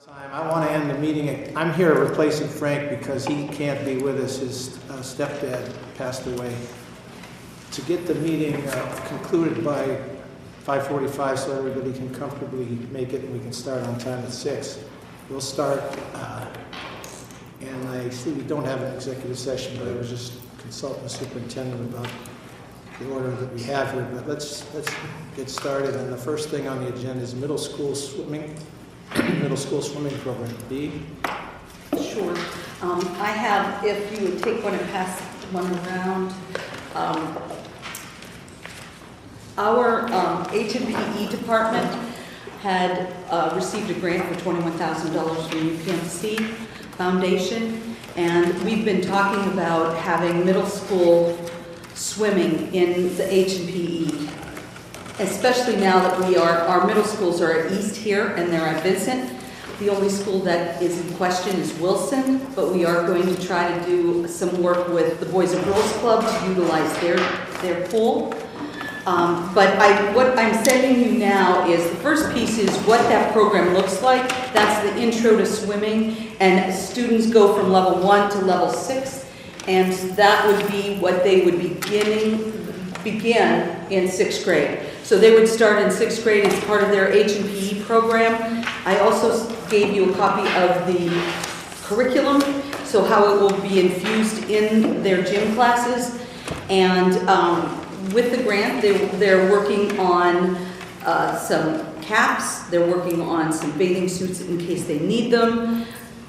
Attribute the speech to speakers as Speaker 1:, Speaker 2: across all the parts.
Speaker 1: Time. I want to end the meeting. I'm here replacing Frank because he can't be with us. His stepdad passed away. To get the meeting concluded by 5:45 so everybody can comfortably make it and we can start on time at 6. We'll start, and I see we don't have an executive session, but I was just consulting the superintendent about the order that we have here. But let's get started. And the first thing on the agenda is middle school swimming program. B.
Speaker 2: Sure. I have, if you would take one and pass one around, our H&PE department had received a grant for $21,000 from UPMC Foundation, and we've been talking about having middle school swimming in the H&PE. Especially now that our middle schools are at East here and they're at Vincent. The only school that is in question is Wilson, but we are going to try to do some work with the Boys and Girls Club to utilize their pool. But what I'm sending you now is, the first piece is what that program looks like. That's the intro to swimming, and students go from level 1 to level 6, and that would be what they would begin in 6th grade. So they would start in 6th grade as part of their H&PE program. I also gave you a copy of the curriculum, so how it will be infused in their gym classes. And with the grant, they're working on some caps, they're working on some bathing suits in case they need them.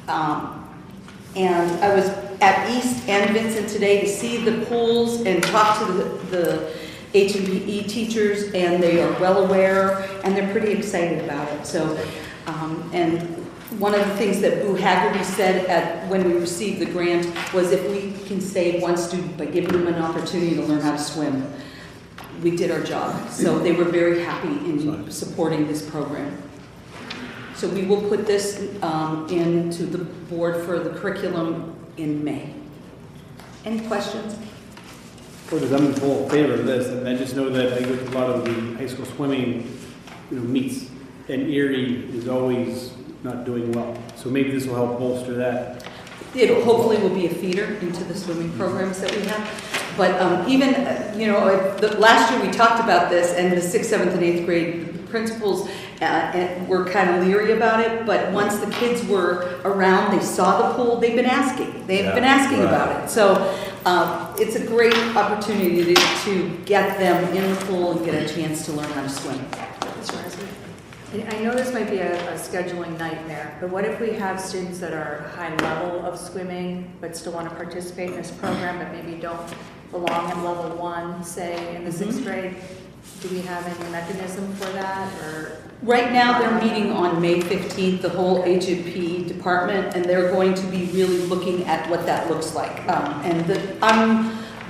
Speaker 2: And I was at East and Vincent today to see the pools and talk to the H&PE teachers, and they are well aware and they're pretty excited about it. So, and one of the things that Boo Haggerty said when we received the grant was, if we can save one student by giving them an opportunity to learn how to swim, we did our job. So they were very happy in supporting this program. So we will put this into the board for the curriculum in May. Any questions?
Speaker 3: Because I'm in full favor of this, and I just know that I go to a lot of the high school swimming, meets, and Erie is always not doing well. So maybe this will help bolster that.
Speaker 2: It hopefully will be a feeder into the swimming programs that we have. But even, last year we talked about this, and the 6th, 7th, and 8th grade principals were kind of leery about it. But once the kids were around, they saw the pool, they've been asking. They've been asking about it. So it's a great opportunity to get them in the pool and get a chance to learn how to swim.
Speaker 4: I know this might be a scheduling nightmare, but what if we have students that are high level of swimming but still want to participate in this program but maybe don't belong in level 1, say, in the 6th grade? Do we have any mechanism for that? Or
Speaker 2: right now they're meeting on May 15th, the whole H&PE department, and they're going to be really looking at what that looks like.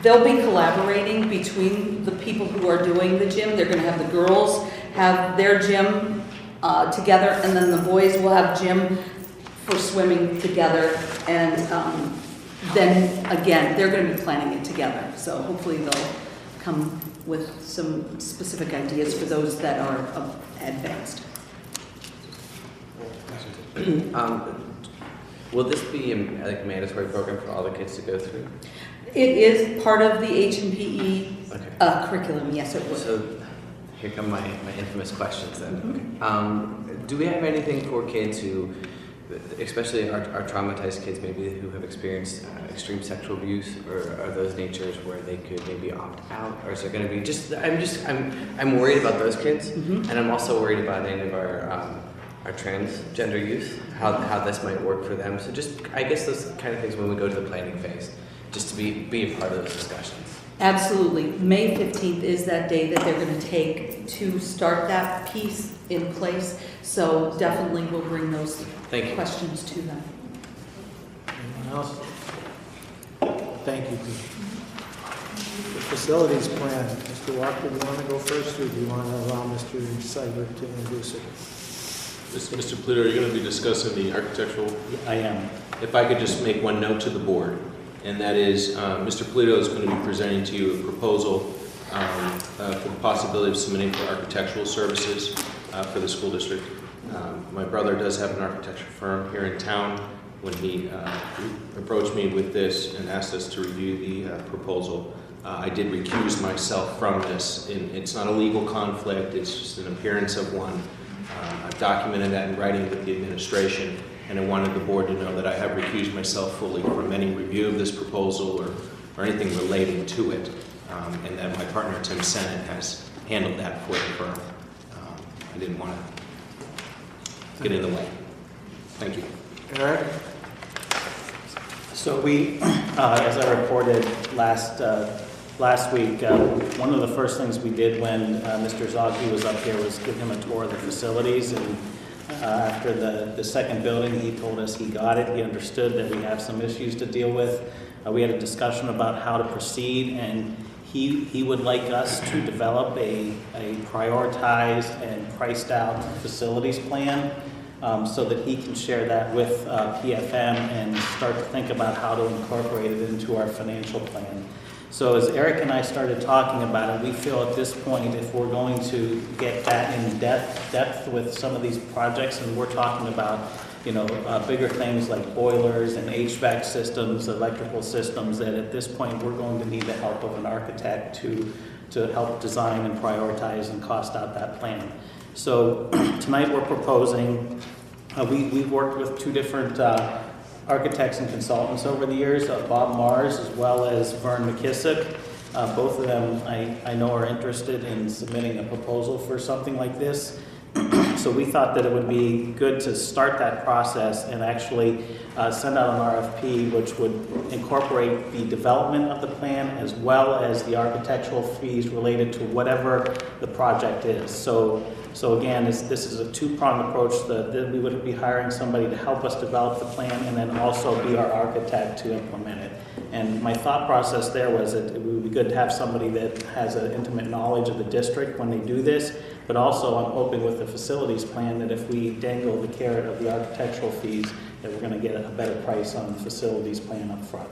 Speaker 2: They'll be collaborating between the people who are doing the gym. They're going to have the girls have their gym together, and then the boys will have gym for swimming together. And then again, they're going to be planning it together. So hopefully they'll come with some specific ideas for those that are advanced.
Speaker 5: Will this be a mandatory program for all the kids to go through?
Speaker 2: It is part of the H&PE curriculum, yes it would.
Speaker 5: So here come my infamous questions then.
Speaker 2: Mm-hmm.
Speaker 5: Okay. Do we have anything for kids who, especially our traumatized kids maybe who have experienced extreme sexual abuse or those natures, where they could maybe opt out? Or is there going to be I'm worried about those kids, and I'm also worried about any of our transgender youth, how this might work for them. So just, I guess those kind of things when we go to the planning phase, just to be a part of those discussions.
Speaker 2: Absolutely. May 15th is that day that they're going to take to start that piece in place. So definitely we'll bring those questions to them.
Speaker 1: Anyone else? Thank you. The facilities plan. Mr. Walker, do you want to go first, or do you want to allow Mr. Seibert to introduce it?
Speaker 6: Mr. Pluto, are you going to be discussing the architectural?
Speaker 3: I am.
Speaker 6: If I could just make one note to the board, and that is Mr. Pluto is going to be presenting to you a proposal for the possibility of submitting for architectural services for the school district. My brother does have an architecture firm here in town. When he approached me with this and asked us to review the proposal, I did recuse myself from this. It's not a legal conflict, it's just an appearance of one. I've documented that in writing with the administration, and I wanted the board to know that I have recused myself fully from any review of this proposal or anything relating to it, and that my partner Tim Sennett has handled that for the firm. I didn't want to get in the way. Thank you.
Speaker 1: Eric?
Speaker 7: So we, as I reported last week, one of the first things we did when Mr. Zogby was up here was give him a tour of the facilities. And after the second building, he told us he got it. He understood that we have some issues to deal with. We had a discussion about how to proceed, and he would like us to develop a prioritized and priced out facilities plan. So that he can share that with PFM and start to think about how to incorporate it into our financial plan. So as Eric and I started talking about it, we feel at this point, if we're going to get that in depth with some of these projects, and we're talking about, bigger things like boilers and HVAC systems, electrical systems, that at this point we're going to need the help of an architect to help design and prioritize and cost out that plan. So tonight we're proposing, we've worked with two different architects and consultants over the years, Bob Mars as well as Vern McKissick. Both of them I know are interested in submitting a proposal for something like this. So we thought that it would be good to start that process and actually send out an RFP which would incorporate the development of the plan as well as the architectural fees related to whatever the project is. So again, this is a two-pronged approach that we would be hiring somebody to help us develop the plan and then also be our architect to implement it. And my thought process there was that it would be good to have somebody that has an intimate knowledge of the district when they do this, but also I'm hoping with the facilities plan that if we dangle the carrot of the architectural fees, that we're going to get a better price on the facilities plan up front.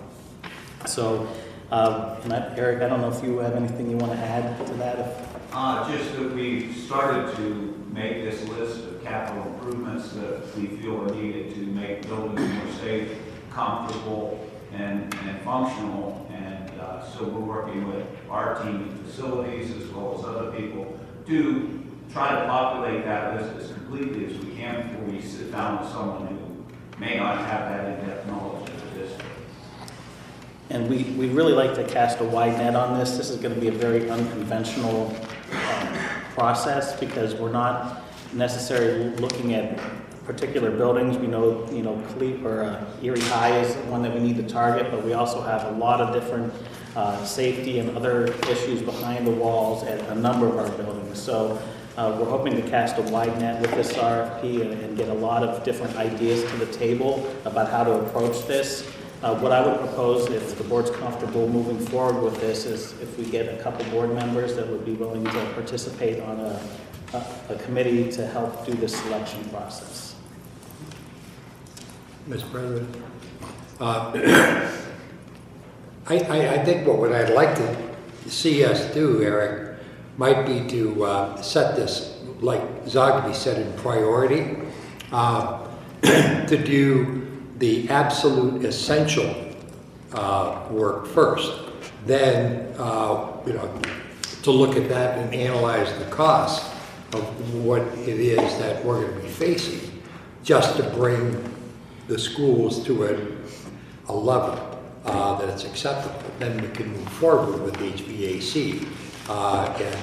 Speaker 7: So, Eric, I don't know if you have anything you want to add to that?
Speaker 8: Just that we started to make this list of capital improvements that we feel are needed to make buildings more safe, comfortable, and functional. And so we're working with our team in facilities as well as other people to try to populate that list as completely as we can before we sit down with someone who may not have that in-depth knowledge of the district.
Speaker 7: And we really like to cast a wide net on this. This is going to be a very unconventional process because we're not necessarily looking at particular buildings. We know, Erie High is one that we need to target, but we also have a lot of different safety and other issues behind the walls at a number of our buildings. So we're hoping to cast a wide net with this RFP and get a lot of different ideas to the table about how to approach this. What I would propose, if the board's comfortable moving forward with this, is if we get a couple board members that would be willing to participate on a committee to help do the selection process.
Speaker 9: Mr. President, I think what I'd like to see us do, Eric, might be to set this, like Zogby said, in priority, to do the absolute essential work first, then to look at that and analyze the cost of what it is that we're going to be facing, just to bring the schools to a level that it's acceptable. Then we can move forward with HVAC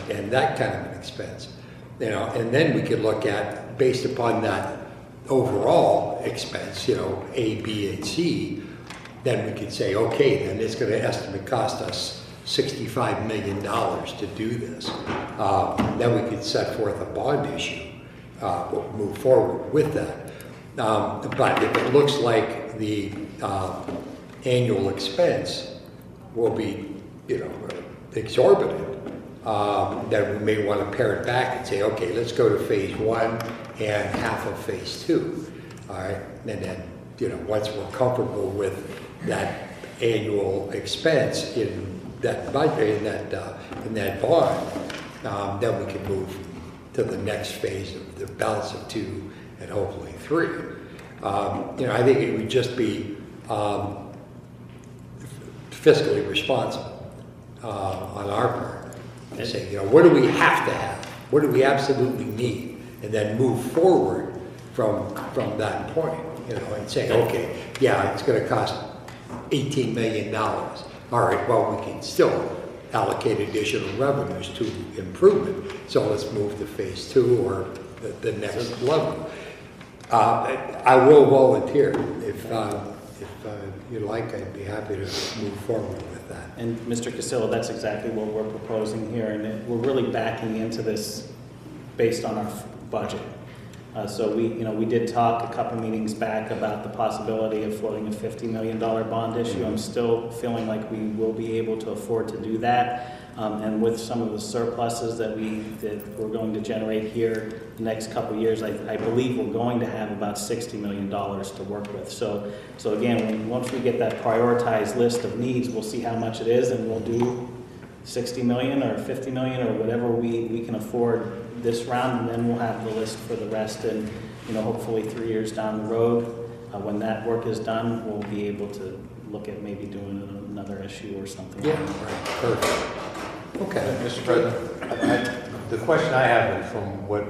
Speaker 9: and that kind of an expense, and then we could look at, based upon that overall expense, A, B, and C, then we could say, okay, then it's going to estimate cost us $65 million to do this. Then we could set forth a bond issue, move forward with that. But if it looks like the annual expense will be, exorbitant, then we may want to pare it back and say, okay, let's go to phase 1 and half of phase 2. All right, and then once we're comfortable with that annual expense in that budget, in that bond, then we can move to the next phase of the balance of 2 and hopefully 3. I think it would just be fiscally responsible on our part to say, what do we have to have? What do we absolutely need? And then move forward from that point, and say, okay, yeah, it's going to cost $18 million. All right, well, we can still allocate additional revenues to improvement. So let's move to phase 2 or the next level. I will volunteer if you'd like. I'd be happy to move forward with that.
Speaker 7: And Mr. Castillo, that's exactly what we're proposing here, and we're really backing into this based on our budget. So we did talk a couple meetings back about the possibility of floating a $50 million bond issue. I'm still feeling like we will be able to afford to do that. And with some of the surpluses that we're going to generate here the next couple of years, I believe we're going to have about $60 million to work with. So again, once we get that prioritized list of needs, we'll see how much it is, and we'll do 60 million or 50 million or whatever we can afford this round, and then we'll have the list for the rest. And hopefully 3 years down the road, when that work is done, we'll be able to look at maybe doing another issue or something.
Speaker 9: Yeah, right. Perfect. Okay.
Speaker 10: Mr. President, the question I have is from what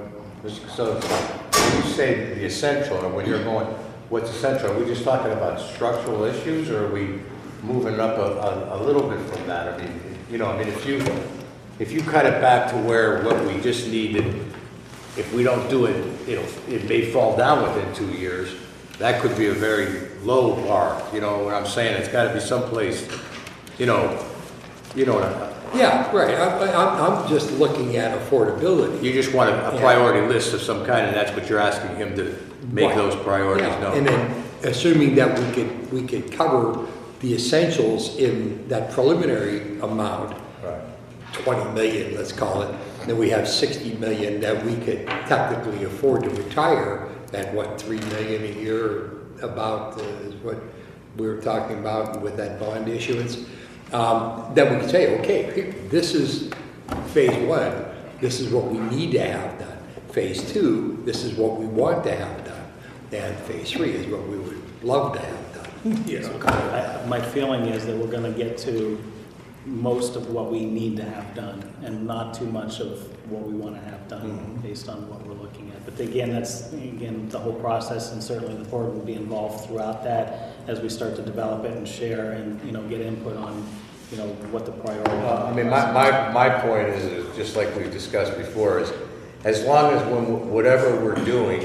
Speaker 10: Mr. Castillo said. When you say the essential, or when you're going, what's essential? Are we just talking about structural issues, or are we moving up a little bit from that? If you cut it back to where what we just needed, if we don't do it, it may fall down within 2 years. That could be a very low bar. What I'm saying? It's got to be someplace.
Speaker 9: Yeah, right. I'm just looking at affordability.
Speaker 10: You just want a priority list of some kind, and that's what you're asking him to make
Speaker 9: Right.
Speaker 10: those priorities
Speaker 9: Yeah,
Speaker 10: known.
Speaker 9: and then assuming that we could cover the essentials in that preliminary amount,
Speaker 10: Right.
Speaker 9: 20 million, let's call it, then we have 60 million that we could technically afford to retire at what, 3 million a year about is what we were talking about with that bond issuance. Then we can say, okay, this is phase 1, this is what we need to have done. Phase 2, this is what we want to have done. And phase 3 is what we would love to have done.
Speaker 7: My feeling is that we're going to get to most of what we need to have done, and not too much of what we want to have done based on what we're looking at. But again, that's the whole process, and certainly the board will be involved throughout that as we start to develop it and share and get input on what the priority.
Speaker 10: My point is just like we've discussed before, is as long as whatever we're doing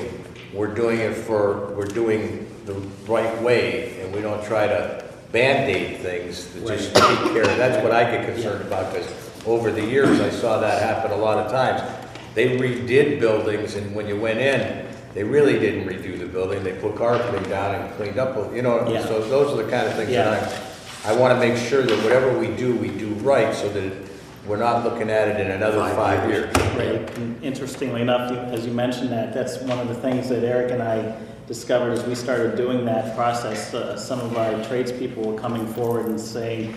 Speaker 10: the right way, and we don't try to Band-Aid things to just take care of. That's what I get concerned about, because over the years I saw that happen a lot of times. They redid buildings, and when you went in, they really didn't redo the building. They put carpeting down and cleaned up, so those are the kind of things that I want to make sure that whatever we do right, so that we're not looking at it in another 5 years.
Speaker 7: Right. And interestingly enough, as you mentioned that's one of the things that Eric and I discovered as we started doing that process. Some of our tradespeople were coming forward and saying,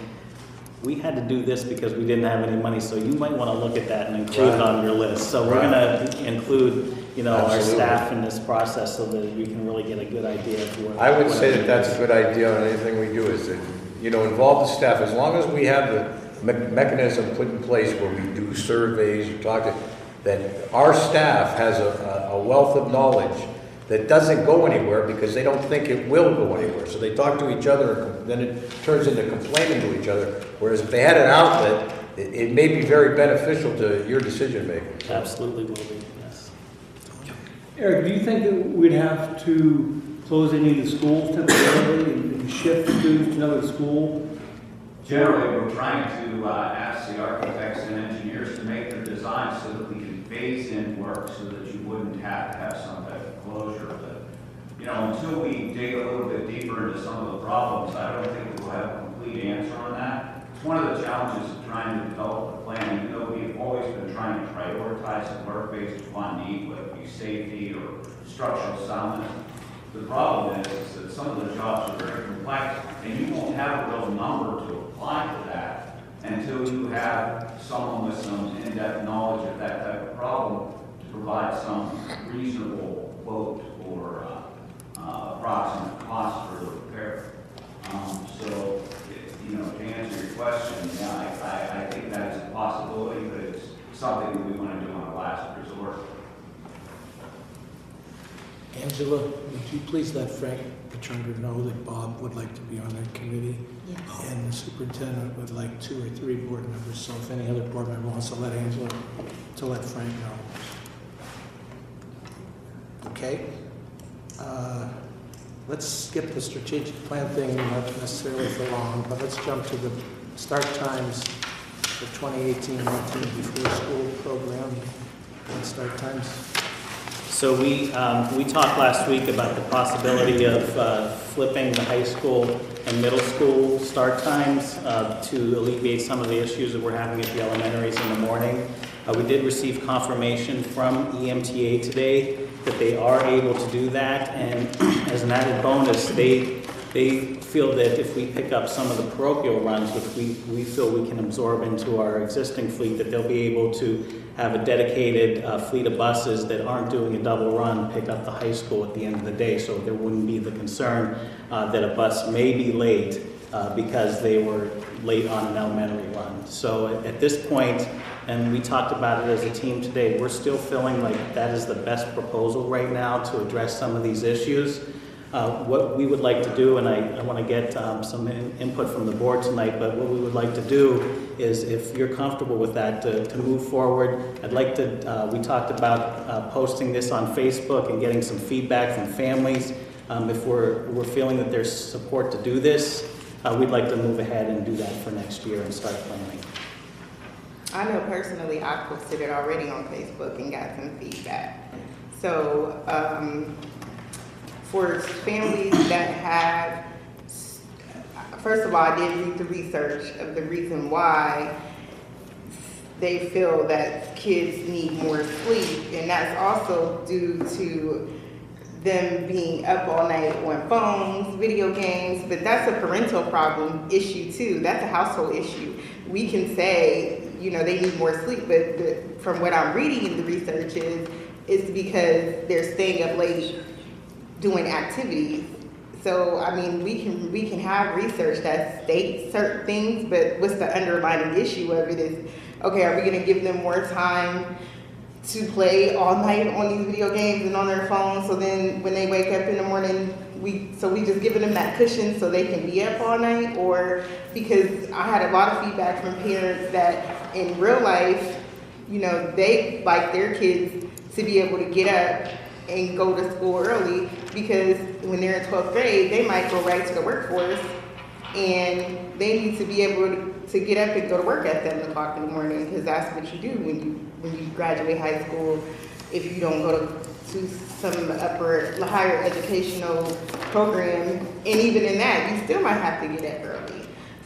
Speaker 7: we had to do this because we didn't have any money, so you might want to look at that and include it on your list. So we're going to include, our staff in this process so that we can really get a good idea of what.
Speaker 10: I would say that that's a good idea on anything we do, is that, involve the staff. As long as we have the mechanism put in place where we do surveys, that our staff has a wealth of knowledge that doesn't go anywhere because they don't think it will go anywhere. So they talk to each other, and then it turns into complaining to each other. Whereas if they had an outlet, it may be very beneficial to your decision making.
Speaker 7: Absolutely will be, yes.
Speaker 3: Eric, do you think that we'd have to close any of the schools temporarily and shift students to another school?
Speaker 8: Generally, we're trying to ask the architects and engineers to make their designs so that we can phase in work so that you wouldn't have to have some type of closure. But, until we dig a little bit deeper into some of the problems, I don't think we'll have a complete answer on that. It's one of the challenges of trying to develop a plan, even though we've always been trying to prioritize and work based upon need, whether it be safety or structural soundness. The problem is that some of the jobs are very complex, and you won't have a real number to apply to that until you have someone with some in-depth knowledge of that type of problem to provide some reasonable quote for approximate cost for the repair. So, you know, to answer your question, yeah, I think that is a possibility, but it's something that we want to do on a last resort.
Speaker 1: Angela, would you please let Frank Petrunga know that Bob would like to be on that committee?
Speaker 2: Yes.
Speaker 1: And the superintendent would like 2 or 3 board members, so if any other board member wants to let Angela, to let Frank know. Okay? Let's skip the strategic plan thing, not necessarily for long, but let's jump to the start times for 2018-19 before school program and start times.
Speaker 7: So we talked last week about the possibility of flipping the high school and middle school start times to alleviate some of the issues that we're having at the elementaries in the morning. We did receive confirmation from EMTA today that they are able to do that, and as an added bonus, they feel that if we pick up some of the parochial runs, which we feel we can absorb into our existing fleet, that they'll be able to have a dedicated fleet of buses that aren't doing a double run pick up the high school at the end of the day, so there wouldn't be the concern that a bus may be late because they were late on an elementary run. So at this point, and we talked about it as a team today, we're still feeling like that is the best proposal right now to address some of these issues. What we would like to do, and I want to get some input from the board tonight, but what we would like to do is, if you're comfortable with that, to move forward. I'd like to, we talked about posting this on Facebook and getting some feedback from families. If we're feeling that there's support to do this, we'd like to move ahead and do that for next year and start planning.
Speaker 11: I know personally I posted it already on Facebook and got some feedback. So for families that have, first of all, I did read the research of the reason why they feel that kids need more sleep, and that's also due to them being up all night on phones, video games, but that's a parental problem issue too. That's a household issue. We can say, you know, they need more sleep, but from what I'm reading in the research is because they're staying up late doing activities. So, I mean, we can have research that states certain things, but what's the underlying issue of it is, okay, are we gonna give them more time to play all night on these video games and on their phones, so then when they wake up in the morning, we just giving them that cushion so they can be up all night? Or, because I had a lot of feedback from parents that in real life, you know, they like their kids to be able to get up and go to school early, because when they're in 12th grade, they might go right to the workforce, and they need to be able to get up and go to work at 7 o'clock in the morning, because that's what you do when you graduate high school. If you don't go to some higher educational program, and even in that, you still might have to get up early.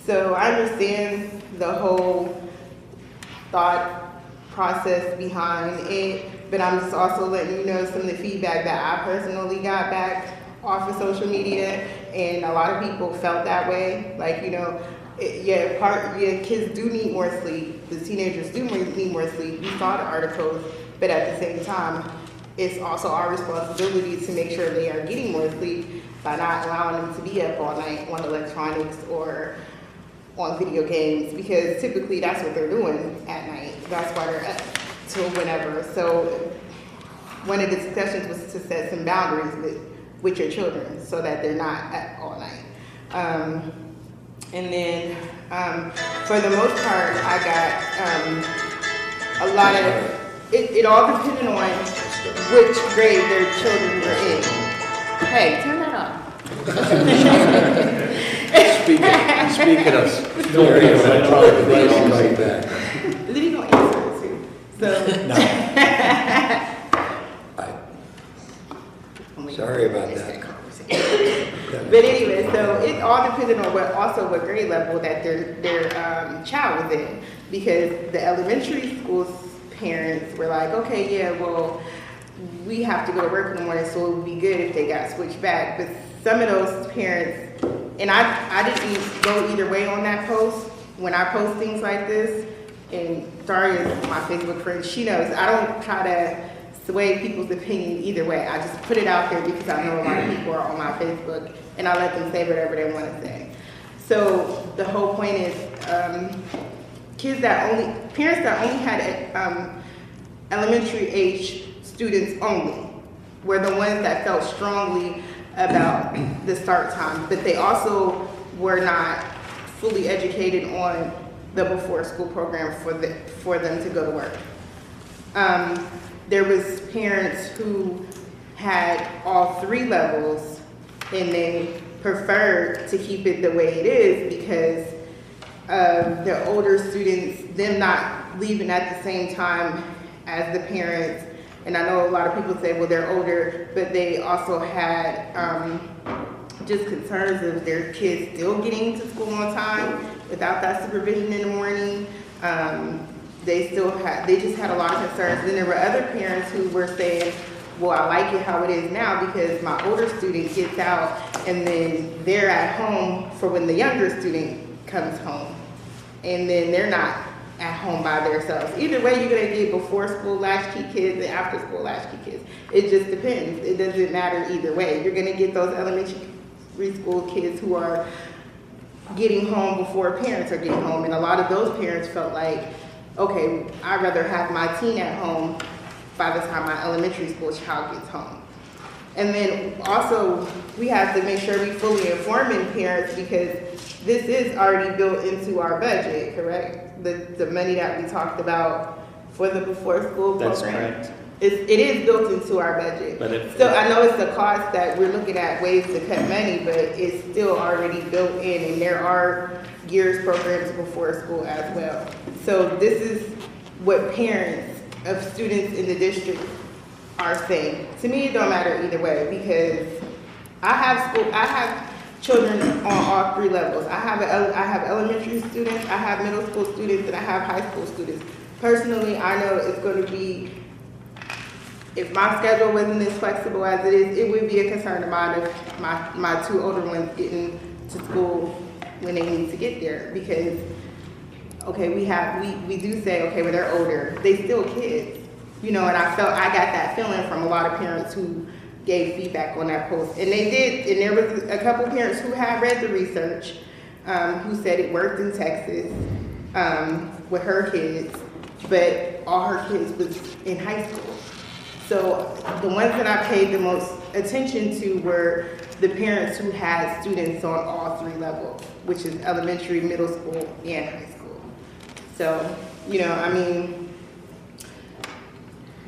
Speaker 11: So I understand the whole thought process behind it, but I'm just also letting you know some of the feedback that I personally got back off of social media, and a lot of people felt that way. Like, you know, kids do need more sleep. The teenagers do need more sleep. We saw the articles, but at the same time, it's also our responsibility to make sure they are getting more sleep by not allowing them to be up all night on electronics or on video games, because typically that's what they're doing at night. That's why they're up till whenever. So one of the discussions was to set some boundaries with your children so that they're not up all night. And then for the most part, I got a lot of, it all depended on which grade their children were in. Hey, turn that on.
Speaker 10: Speaking of
Speaker 9: Like that.
Speaker 11: Liddy gonna answer it too. So.
Speaker 9: Sorry about that.
Speaker 11: But anyway, so it all depended on what grade level that their child was in, because the elementary school's parents were like, okay, yeah, well, we have to go to work in the morning, so it would be good if they got switched back. But some of those parents, and I didn't go either way on that post. When I post things like this, and Daria is my Facebook friend, she knows I don't try to sway people's opinion either way. I just put it out there because I know a lot of people are on my Facebook, and I let them say whatever they want to say. So the whole point is, parents that only had elementary age students only were the ones that felt strongly about the start time, but they also were not fully educated on the before school program for them to go to work. There was parents who had all 3 levels, and they preferred to keep it the way it is because of the older students, them not leaving at the same time as the parents. And I know a lot of people say, well, they're older, but they also had just concerns of their kids still getting to school on time without that supervision in the morning. They just had a lot of concerns. Then there were other parents who were saying, well, I like it how it is now because my older student gets out and then they're at home for when the younger student comes home. And then they're not at home by themselves. Either way, you're gonna get before school latchkey kids and after school latchkey kids. It just depends. It doesn't matter either way. You're gonna get those elementary school kids who are getting home before parents are getting home. And a lot of those parents felt like, okay, I'd rather have my teen at home by the time my elementary school child gets home. And then also, we have to make sure we fully informing parents because this is already built into our budget, correct? The money that we talked about for the before school program.
Speaker 7: That's correct.
Speaker 11: It is built into our budget.
Speaker 7: But if-
Speaker 11: So I know it's the cost that we're looking at ways to cut money, but it's still already built in, and there are gears programs before school as well. So this is what parents of students in the district are saying. To me, it don't matter either way because I have children on all 3 levels. I have elementary students, I have middle school students, and I have high school students. Personally, I know it's going to be, if my schedule wasn't as flexible as it is, it would be a concern of mine if my 2 older ones getting to school when they need to get there because, okay, we do say, okay, when they're older, they still kids, you know, and I got that feeling from a lot of parents who gave feedback on that post. And they did, and there was a couple parents who had read the research, who said it worked in Texas with her kids, but all her kids was in high school. So the ones that I paid the most attention to were the parents who had students on all 3 levels, which is elementary, middle school, and high school. So, you know, I mean,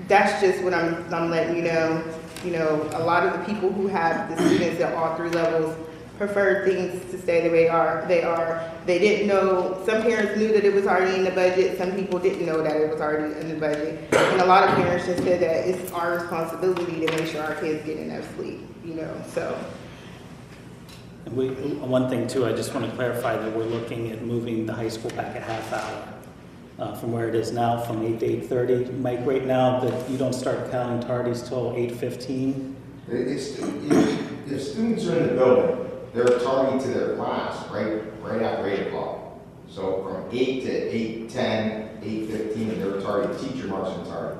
Speaker 11: that's just what I'm letting you know. You know, a lot of the people who have the students at all 3 levels prefer things to stay the way they are. They didn't know, some parents knew that it was already in the budget, some people didn't know that it was already in the budget. And a lot of parents just said that it's our responsibility to make sure our kids get enough sleep, you know, so.
Speaker 7: One thing too, I just want to clarify that we're looking at moving the high school back a half hour from where it is now, from 8 to 8:30. Mike, right now, that you don't start counting tardies till 8:15?
Speaker 12: If students are in the building, they're tardy to their class right after 8 o'clock. So from 8 to 8:10, 8:15, they're tardy, teacher marks are tardy.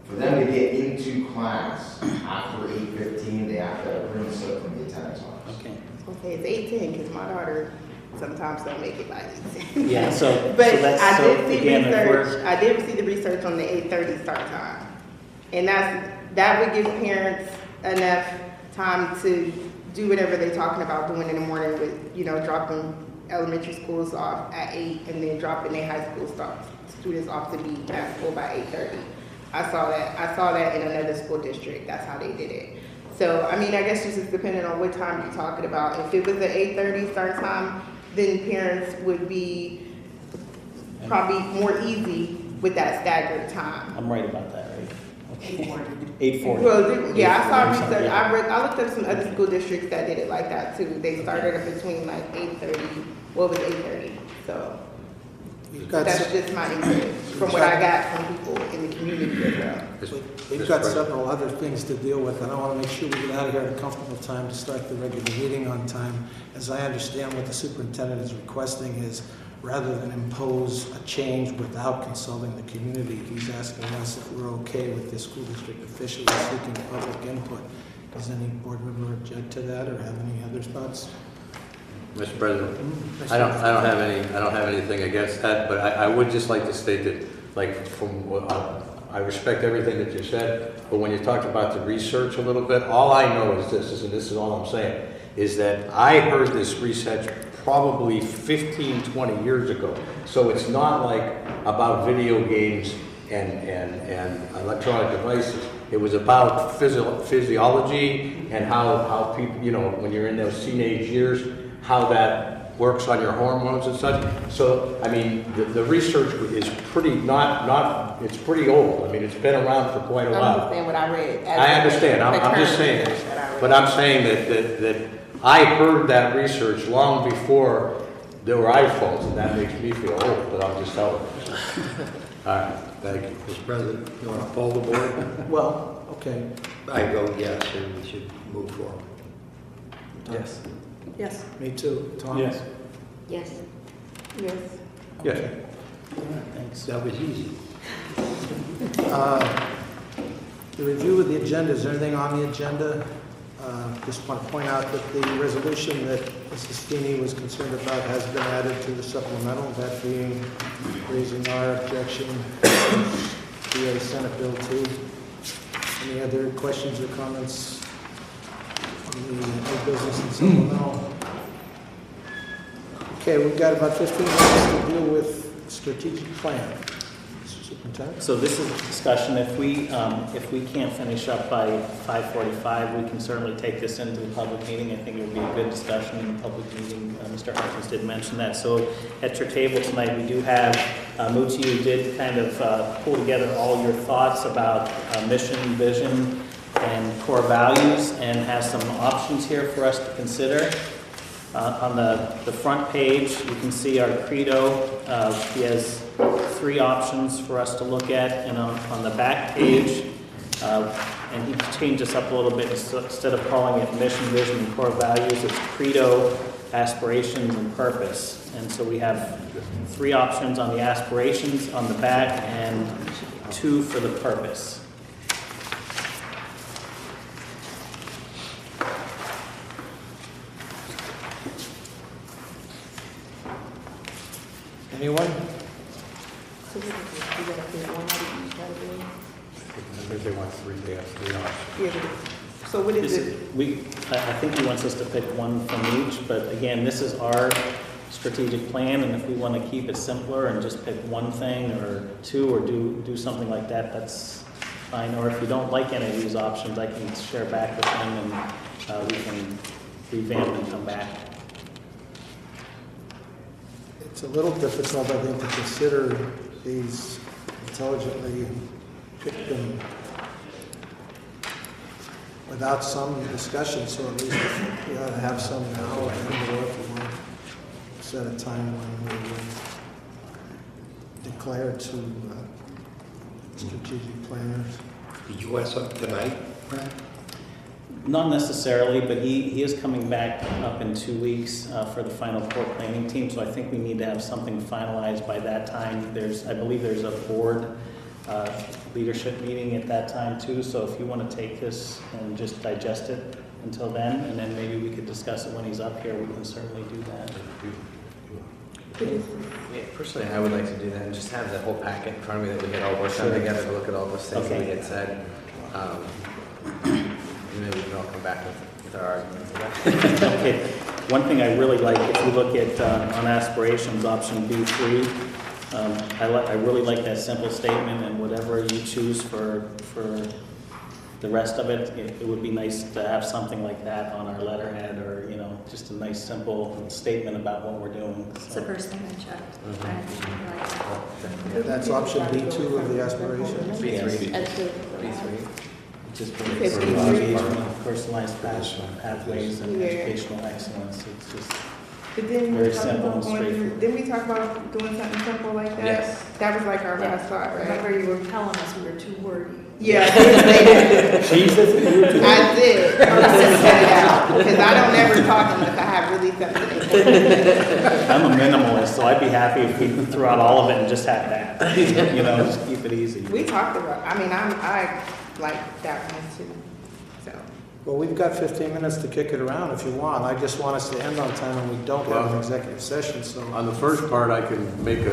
Speaker 12: For them to get into class after 8:15, they have to have a room slip from the attendance office.
Speaker 7: Okay.
Speaker 11: Okay, it's 8:10 because my daughter sometimes don't make it by 8:10.
Speaker 7: Yeah, so
Speaker 11: But
Speaker 7: so that's,
Speaker 11: I
Speaker 7: so
Speaker 11: did see
Speaker 7: again, if we're-
Speaker 11: research, I did see the research on the 8:30 start time. And that would give parents enough time to do whatever they're talking about doing in the morning with, you know, dropping elementary schools off at 8 and then dropping their high school students off to be at school by 8:30. I saw that in another school district. That's how they did it. So, I mean, I guess it's just depending on what time you're talking about. If it was an 8:30 start time, then parents would be probably more easy with that staggered time.
Speaker 7: I'm right about that, right? Okay. 8:40.
Speaker 11: Well, yeah, I saw
Speaker 7: 8:40,
Speaker 11: research.
Speaker 7: yeah.
Speaker 11: I looked up some other school districts that did it like that too. They started it between like 8:30. What was 8:30? So
Speaker 1: We've got
Speaker 11: that's
Speaker 1: some-
Speaker 11: just my input from what I got from people in the community as well.
Speaker 1: We've got several other things to deal with, and I want to make sure we get out of here at a comfortable time to start the regular meeting on time. As I understand what the superintendent is requesting is rather than impose a change without consulting the community. He's asking us if we're okay with the school district officially seeking public input. Does any board member object to that or have any other thoughts?
Speaker 10: Mr. President, I don't have anything against that, but I would just like to state that, like, I respect everything that you said, but when you talked about the research a little bit, all I know is this, and this is all I'm saying, is that I heard this research probably 15, 20 years ago. So it's not like about video games and electronic devices. It was about physiology and how people, you know, when you're in those teenage years, how that works on your hormones and such. So, I mean, the research is pretty, it's pretty old. I mean, it's been around for quite a
Speaker 11: I
Speaker 10: while.
Speaker 11: understand what I read.
Speaker 10: I understand, I'm just saying, but I'm saying that I heard that research long before there were iPhones, and that makes me feel old, but I'm just telling you. All right, thank you.
Speaker 9: Mr. President, you want to poll the board?
Speaker 1: Well, okay.
Speaker 9: I vote yes, and we should move forward.
Speaker 5: Yes.
Speaker 2: Yes.
Speaker 1: Me too. Tom?
Speaker 3: Yes.
Speaker 2: Yes.
Speaker 11: Yes.
Speaker 10: Yes.
Speaker 3: Thanks.
Speaker 9: That was easy.
Speaker 1: The review of the agenda, is there anything on the agenda? Just want to point out that the resolution that Mrs. Feeney was concerned about has been added to the supplemental, that being raising our objection to the Senate Bill 2. Any other questions or comments on the new business and supplemental? Okay, we've got about 15 minutes to deal with strategic plan. Mr. Superintendent?
Speaker 7: So this is discussion. If we can't finish up by 5:45, we can certainly take this into the public meeting. I think it would be a good discussion in the public meeting. Mr. Harkins did mention that. So at your table tonight, we do have, Muti, you did kind of pull together all your thoughts about mission, vision, and core values, and have some options here for us to consider. On the front page, you can see our credo. He has 3 options for us to look at, and on the back page, and he changed this up a little bit. Instead of calling it mission, vision, and core values, it's credo, aspirations, and purpose. And so we have 3 options on the aspirations on the back and 2 for the purpose.
Speaker 1: Anyone?
Speaker 11: So what is it? You gotta pick one out of each category?
Speaker 10: I think they want 3, they have 3 options.
Speaker 11: Yeah, but- so what is it?
Speaker 7: I think he wants us to pick one from each, but again, this is our strategic plan, and if we want to keep it simpler and just pick one thing or 2 or do something like that, that's fine. Or if you don't like any of these options, I can share back with him and we can revamp and come back.
Speaker 1: It's a little difficult, I think, to consider these intelligently and pick them without some discussion, so at least we ought to have some now, and or if we want to set a time when we will declare to strategic planners.
Speaker 9: Did you want something tonight, Brad?
Speaker 7: Not necessarily, but he is coming back up in 2 weeks for the final core planning team, so I think we need to have something finalized by that time. I believe there's a board leadership meeting at that time too, so if you want to take this and just digest it until then, and then maybe we could discuss it when he's up here, we can certainly do that.
Speaker 5: Yeah, personally, I would like to do that and just have the whole packet in front of me that we had all worked on
Speaker 7: Sure.
Speaker 5: together to look at all those things that we
Speaker 7: Okay.
Speaker 5: had said. And maybe we can all come back with our arguments.
Speaker 7: Okay, one thing I really like, if you look at on aspirations, option B3, I really like that simple statement, and whatever you choose for the rest of it, it would be nice to have something like that on our letterhead, or, you know, just a nice simple statement about what we're doing.
Speaker 4: It's the first thing I checked. I actually like that.
Speaker 1: That's option B2 of the aspirations.
Speaker 5: B3.
Speaker 2: At the-
Speaker 5: B3.
Speaker 7: Just
Speaker 11: Okay,
Speaker 7: for
Speaker 11: B3.
Speaker 7: engagement, personalized pathways, and
Speaker 11: Yeah.
Speaker 7: educational excellence. It's just
Speaker 11: But then
Speaker 7: Very simple and straightforward.
Speaker 11: Didn't we talk about doing something simple like that?
Speaker 5: Yes.
Speaker 11: That was like our last thought, right?
Speaker 4: Remember, you were telling us we were too wordy.
Speaker 11: Yeah, I did say that.
Speaker 3: She says it, you too.
Speaker 11: I did. I'm just set it out, because I don't ever talk unless I have really something important.
Speaker 7: I'm a minimalist, so I'd be happy if we threw out all of it and just had that. You know, just keep it easy.
Speaker 11: We talked about, I mean, I like that one too, so.
Speaker 1: Well, we've got 15 minutes to kick it around if you want. I just want us to end on time and we don't have an executive session, so.
Speaker 10: On the first part, I can make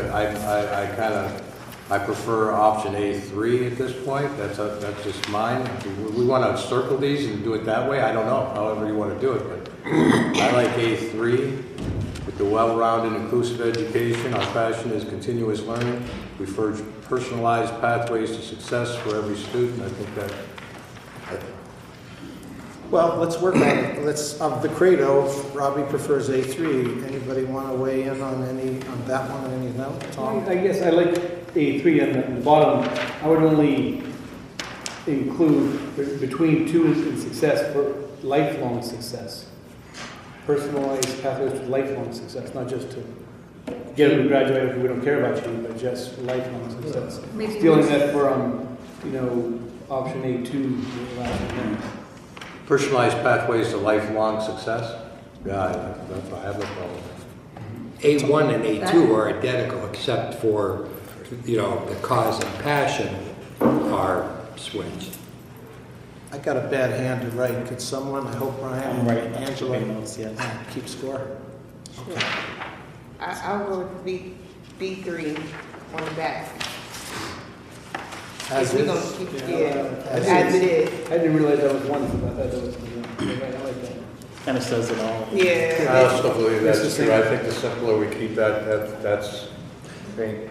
Speaker 10: I prefer option A3 at this point. That's just mine. We want to circle these and do it that way. I don't know, however you want to do it, but I like A3 with the well-rounded inclusive education. Our passion is continuous learning. We urge personalized pathways to success for every student. I think that.
Speaker 1: Well, let's work on it. Let's, of the credo, Robbie prefers A3. Anybody want to weigh in on that one or any, no? Tom?
Speaker 3: I guess I like A3 on the bottom. I would only include between 2 and success for lifelong success. Personalized pathways to lifelong success, not just to get them to graduate if we don't care about you, but just lifelong success.
Speaker 4: Maybe
Speaker 3: Stealing that from, option A2. last one.
Speaker 10: Personalized pathways to lifelong success? Yeah, that's why I have no problem.
Speaker 9: A1 and A2 are identical except for, the cause and passion are switched.
Speaker 1: I got a bad hand to write. Could someone, I hope Brian
Speaker 7: I'm
Speaker 1: and
Speaker 7: right.
Speaker 1: Angela
Speaker 7: Notes, yes.
Speaker 1: keep score? Okay.
Speaker 11: I'll go with B3 on the back.
Speaker 1: As
Speaker 11: If
Speaker 1: is?
Speaker 11: we're gonna keep,
Speaker 1: As
Speaker 11: as
Speaker 1: is.
Speaker 11: it is.
Speaker 3: I didn't realize that was one, so I thought that was, I like that.
Speaker 7: Kind of says it all.
Speaker 11: Yeah.
Speaker 10: I also believe
Speaker 3: It's
Speaker 10: that's
Speaker 3: the
Speaker 10: true.
Speaker 3: same.
Speaker 10: I think the simpler we keep that's.
Speaker 5: Great.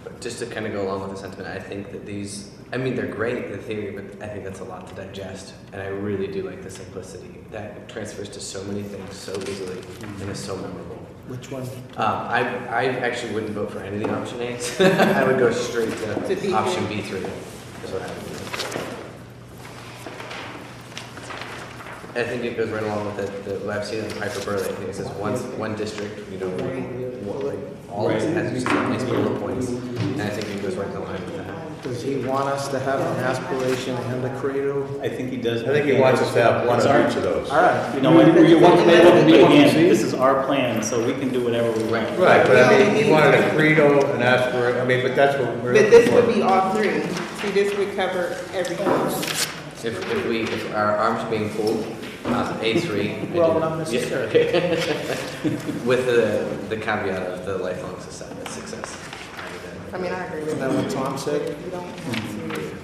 Speaker 5: But just to kind of go along with the sentiment, I think that these, they're great in theory, but I think that's a lot to digest. And I really do like the simplicity that transfers to so many things so easily and is so memorable.
Speaker 1: Which one?
Speaker 5: I actually wouldn't vote for any of the option A's. I would go straight to
Speaker 11: B3.
Speaker 5: option B3. Is what I would do. I think it goes right along with what I've seen in the Piper Burley. I think it says one district, all of it has just nice bullet points. And I think it goes right in line with that.
Speaker 1: Does he want us to have an aspiration and a credo?
Speaker 7: I think he does.
Speaker 10: I think he wants us to have one
Speaker 7: It's
Speaker 10: of
Speaker 7: our-
Speaker 10: each of those.
Speaker 1: All right.
Speaker 3: You want to make up
Speaker 7: Again, this is our plan, so we can do whatever we want.
Speaker 10: Right, but he wanted a credo, an aspiration, but that's what we're.
Speaker 11: But this would be all three. See, this would cover everything.
Speaker 5: If our arms being pulled, A3.
Speaker 1: Well, not necessarily.
Speaker 5: With the caveat of the lifelong success.
Speaker 11: I mean, I agree with
Speaker 1: Is that what Tom said?
Speaker 11: You don't have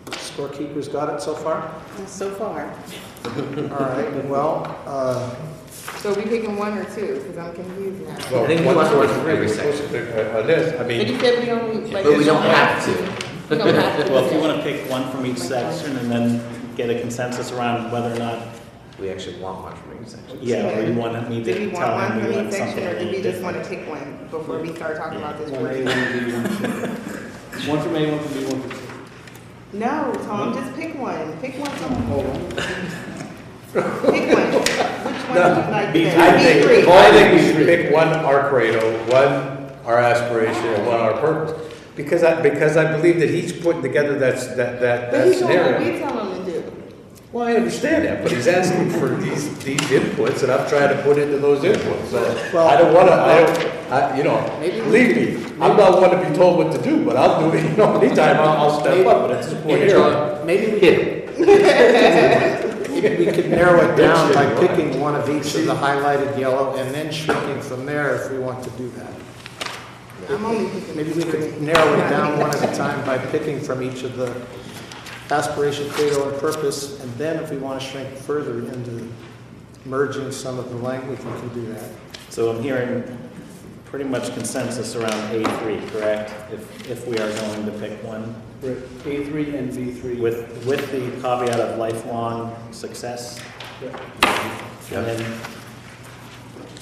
Speaker 1: Scorekeeper's got it so far?
Speaker 11: to. So far.
Speaker 1: All right, well,
Speaker 11: So we picking one or two, because I'm confused now.
Speaker 10: Well,
Speaker 5: I think we
Speaker 10: one,
Speaker 5: want
Speaker 10: two, or
Speaker 5: to work
Speaker 10: three,
Speaker 5: every
Speaker 10: we're supposed to pick a list. I
Speaker 11: But
Speaker 10: mean,
Speaker 11: you said we only, like.
Speaker 5: But we don't have to.
Speaker 11: We don't have to.
Speaker 7: Well, if you want to pick one from each section and then get a consensus around whether or not,
Speaker 5: We actually want one from each section.
Speaker 7: or you want me
Speaker 11: Do we
Speaker 7: to
Speaker 11: want
Speaker 7: tell
Speaker 11: one
Speaker 7: him
Speaker 11: from
Speaker 7: we
Speaker 11: each
Speaker 7: want
Speaker 11: section,
Speaker 7: something
Speaker 11: or
Speaker 7: a
Speaker 11: do
Speaker 7: little
Speaker 11: we just want to
Speaker 7: different.
Speaker 11: pick one before we start talking about this
Speaker 3: One
Speaker 11: word?
Speaker 3: A, one B, one from A, one from B, one from C.
Speaker 11: No, Tom, just pick one. Pick one from,
Speaker 3: Hold on.
Speaker 11: pick one. Which one do you like
Speaker 7: B3.
Speaker 11: better?
Speaker 10: I think we should pick one our credo, one our aspiration, and one our purpose. Because I believe that he's putting together that
Speaker 11: But he's doing what
Speaker 10: scenario.
Speaker 11: we tell him to do.
Speaker 10: Well, I understand that, but he's asking for these inputs, and I'm trying to put into those inputs. So I don't want to, believe me, I'm not one to be told what to do, but I'll do it, anytime I'll step up, but it's just point here.
Speaker 1: maybe we could narrow it down by picking one of each of the highlighted yellow and then shrinking from there if we want to do that.
Speaker 11: I'm only picking.
Speaker 1: Maybe we could narrow it down one at a time by picking from each of the aspiration, credo, and purpose, and then if we want to shrink further into merging some of the language, we can do that.
Speaker 7: So I'm hearing pretty much consensus around A3, correct? If we are going to pick one,
Speaker 3: Right, A3 and B3.
Speaker 7: with the caveat of lifelong success.
Speaker 3: Yeah.
Speaker 7: And then,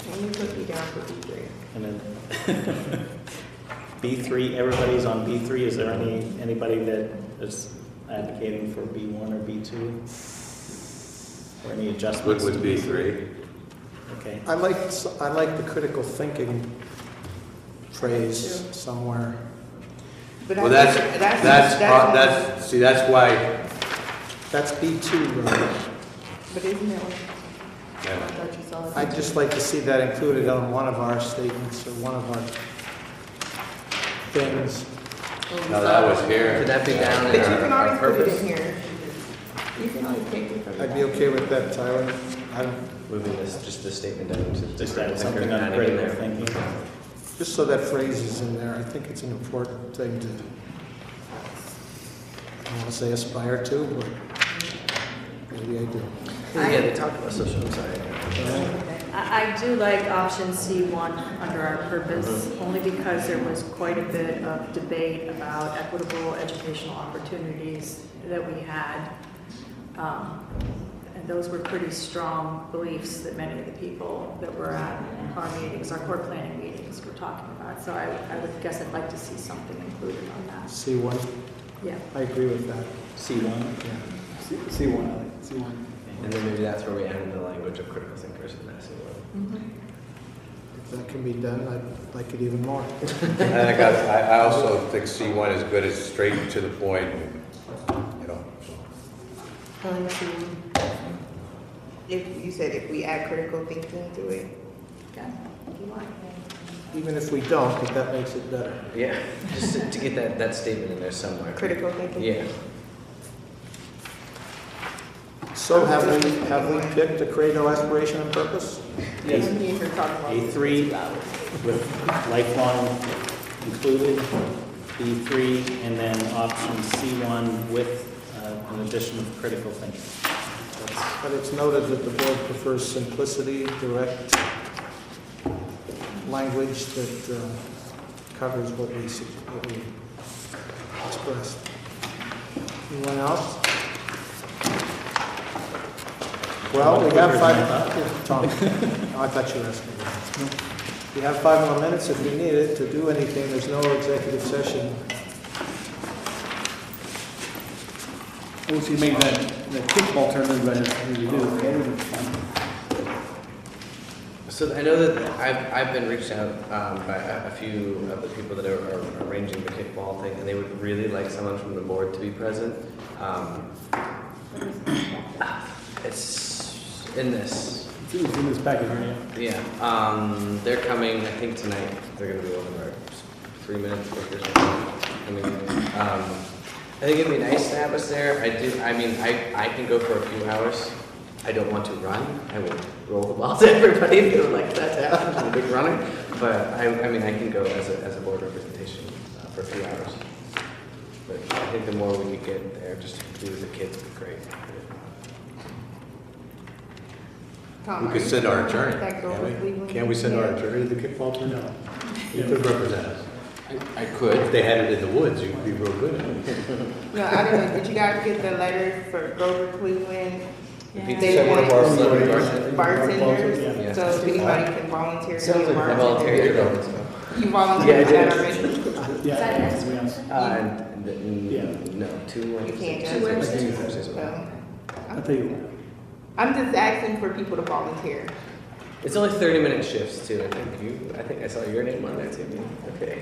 Speaker 11: Let me put you down for B3.
Speaker 7: and then B3, everybody's on B3. Is there anybody that is advocating for B1 or B2? or any adjustments?
Speaker 10: Would
Speaker 7: to
Speaker 10: be
Speaker 7: be-
Speaker 10: 3.
Speaker 7: Okay.
Speaker 1: I like the critical thinking phrase somewhere.
Speaker 11: But
Speaker 10: Well,
Speaker 11: that's
Speaker 10: see, that's why,
Speaker 1: That's B2, right?
Speaker 11: But isn't that what I
Speaker 10: yeah.
Speaker 11: thought you saw? it?
Speaker 1: I'd just like to see that included on one of our statements or one of our things.
Speaker 10: No, that was here.
Speaker 5: Could that be down
Speaker 11: But
Speaker 5: in
Speaker 11: you can
Speaker 5: our
Speaker 11: always put it
Speaker 5: purpose?
Speaker 11: in here. You can always take it from.
Speaker 1: I'd be okay with that, Tyler.
Speaker 5: Moving this, just the statement down to
Speaker 7: Just
Speaker 5: critical
Speaker 7: add something
Speaker 5: thinker,
Speaker 7: on
Speaker 5: adding in
Speaker 7: critical
Speaker 5: there.
Speaker 7: thinking.
Speaker 1: Just so that phrase is in there, I think it's an important thing to, I don't want to say aspire to, but maybe I do.
Speaker 5: Yeah, they talked about social, I'm sorry.
Speaker 4: I do like option C1 under our purpose, only because there was quite a bit of debate about equitable educational opportunities that we had. And those were pretty strong beliefs that many of the people that were at our meetings, our core planning meetings, were talking about. So I would guess I'd like to see something included on that.
Speaker 1: C1,
Speaker 4: Yeah.
Speaker 1: I agree with that.
Speaker 7: C1?
Speaker 3: C1, I like C1.
Speaker 5: And then maybe that's where we added the language of critical thinkers in that as well.
Speaker 1: If that can be done, I'd like it even more.
Speaker 10: I also think C1 is good, it's straight to the point, you know.
Speaker 11: If you said if we add critical thinking to it.
Speaker 4: Okay. If you want.
Speaker 1: Even if we don't, but that makes it better.
Speaker 5: Yeah, just to get that statement in there somewhere.
Speaker 11: Critical thinking.
Speaker 5: Yeah.
Speaker 1: So have we picked a credo, aspiration, and purpose?
Speaker 7: Yes.
Speaker 11: Me and her talking about this for
Speaker 7: A3
Speaker 11: 2 hours.
Speaker 7: with lifelong included, B3, and then option C1 with an addition of critical thinking.
Speaker 1: But it's noted that the board prefers simplicity, direct language that covers what we expressed. Anyone else? Well, we have 5, Tom, oh, I thought you were asking. We have 5 more minutes if we need it to do anything. There's no executive session.
Speaker 3: Once you made that kickball tournament, but it's really do, okay?
Speaker 5: So I know that I've been reached out by a few of the people that are arranging the kickball thing, and they would really like someone from the board to be present. It's in this.
Speaker 3: It's in this package right now.
Speaker 5: Yeah. They're coming, I think tonight. They're going to be over there 3 minutes quick or something. I mean, I think it'd be nice to have us there. I can go for a few hours. I don't want to run. I will roll the ball to everybody if they would like that to happen. I'm a big runner. But I can go as a board representation for a few hours. But I think the more we could get there, just to be with the kids would be great.
Speaker 11: Tom,
Speaker 10: We could send our attorney,
Speaker 11: That girl with Cleveland.
Speaker 10: can't we send our
Speaker 11: Yeah.
Speaker 10: attorney to the kickball tournament? You could represent us.
Speaker 6: I could.
Speaker 10: If they had it in the woods, you'd be real good at it.
Speaker 11: No, I don't know, did you guys get the letter for Grover Cleveland?
Speaker 5: If you
Speaker 11: They
Speaker 5: send one of our
Speaker 11: want
Speaker 5: celebrity bartenders.
Speaker 11: bartenders,
Speaker 5: Yeah.
Speaker 11: so if anybody can volunteer. to be a
Speaker 5: I volunteer.
Speaker 11: bartender.
Speaker 5: So.
Speaker 11: You volunteered
Speaker 5: Yeah, I
Speaker 11: for that
Speaker 5: did.
Speaker 11: already?
Speaker 3: Yeah,
Speaker 4: that
Speaker 3: yes, we asked.
Speaker 5: No, 2 Wednesdays.
Speaker 11: can't do it.
Speaker 5: 2 Thursdays.
Speaker 11: So,
Speaker 3: I'll tell you what.
Speaker 11: I'm just asking for people to volunteer.
Speaker 5: It's only 30-minute shifts too. I think I saw your name on there too. Okay.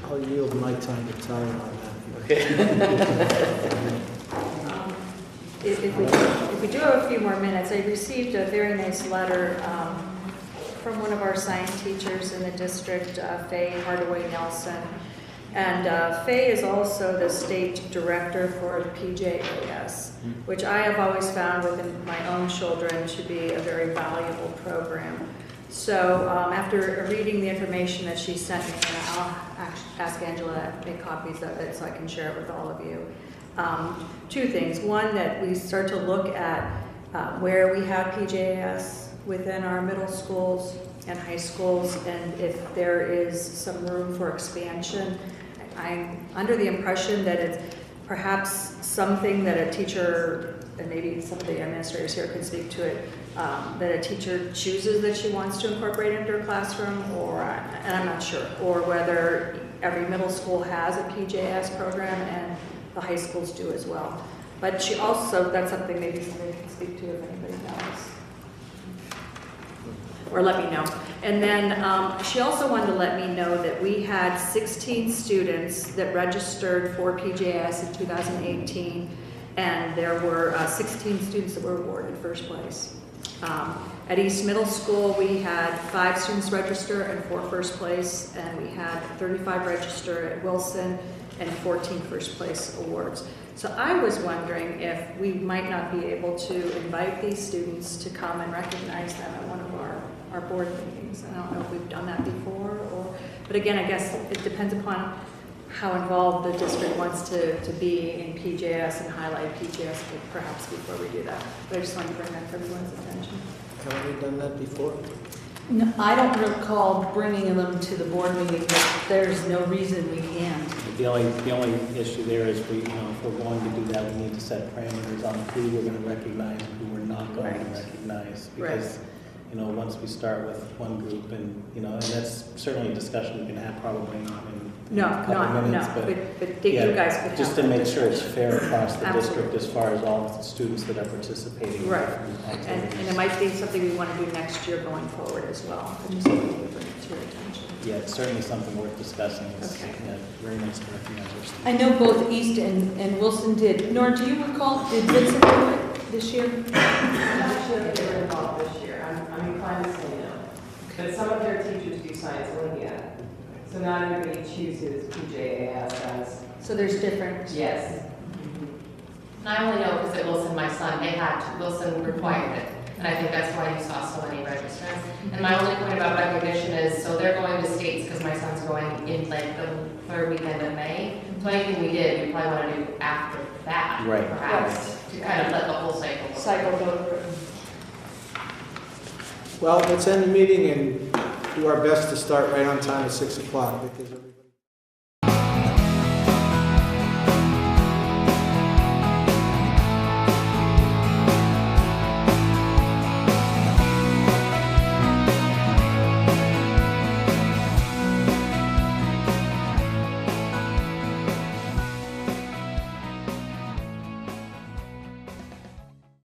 Speaker 1: I'll yield my time to Tyler on that.
Speaker 5: Okay.
Speaker 4: If we do have a few more minutes, I received a very nice letter from one of our science teachers in the district, Faye Hardaway Nelson. And Faye is also the state director for PJAS, which I have always found within my own children to be a very valuable program. So after reading the information that she sent me, and I'll ask Angela to make copies of it so I can share it with all of you. 2 things. One, that we start to look at where we have PJAS within our middle schools and high schools, and if there is some room for expansion. I'm under the impression that it's perhaps something that a teacher, and maybe some of the administrators here could speak to it, that a teacher chooses that she wants to incorporate into her classroom, or, and I'm not sure, or whether every middle school has a PJS program and the high schools do as well. But she also, that's something maybe somebody can speak to if anybody knows. Or let me know. And then she also wanted to let me know that we had 16 students that registered for PJS in 2018, and there were 16 students that were awarded first place. At East Middle School, we had 5 students register and 4 first place, and we had 35 register at Wilson and 14 first place awards. So I was wondering if we might not be able to invite these students to come and recognize them at one of our board meetings. I don't know if we've done that before, but again, I guess it depends upon how involved the district wants to be in PJS and highlight PJS perhaps before we do that. But I just wanted to bring that to everyone's attention.
Speaker 1: Have we done that before?
Speaker 2: No, I don't recall bringing them to the board meeting, but there's no reason we can't.
Speaker 7: The only issue there is we, if we're going to do that, we need to set parameters on who we're going to recognize and who we're not going to recognize. Because, once we start with one group and that's certainly a discussion we can have, probably not in a couple minutes.
Speaker 4: But you guys could have
Speaker 7: just to
Speaker 4: that
Speaker 7: make sure it's
Speaker 4: discussion.
Speaker 7: fair across the
Speaker 4: Absolutely.
Speaker 7: district as far as all of the students that are participating.
Speaker 4: Right.
Speaker 7: in activities.
Speaker 4: And it might be something we want to do next year going forward as well. I just wanted to bring it to your attention.
Speaker 7: Yeah, it's certainly something worth discussing. It's
Speaker 4: Okay.
Speaker 7: very nice to recognize our students.
Speaker 2: I know both East and Wilson did. Nora, do you recall, did Vincent do it this year?
Speaker 13: I'm not sure if they were involved this year. I'm inclined to say no. But some of their teachers do Science Olympiad. So not everybody chooses PJAS as.
Speaker 2: So there's different.
Speaker 13: Yes.
Speaker 14: And I only know because at Wilson, my son, Wilson required it. And I think that's why you saw so many registrants. And my only point about recognition is, so they're going to states because my son's going in like the 3rd weekend of May. So anything we did, we probably want to do after that.
Speaker 7: Right.
Speaker 14: Perhaps, to kind of let the whole cycle
Speaker 2: Go through.
Speaker 1: Well, let's end the meeting and do our best to start right on time at 6 o'clock because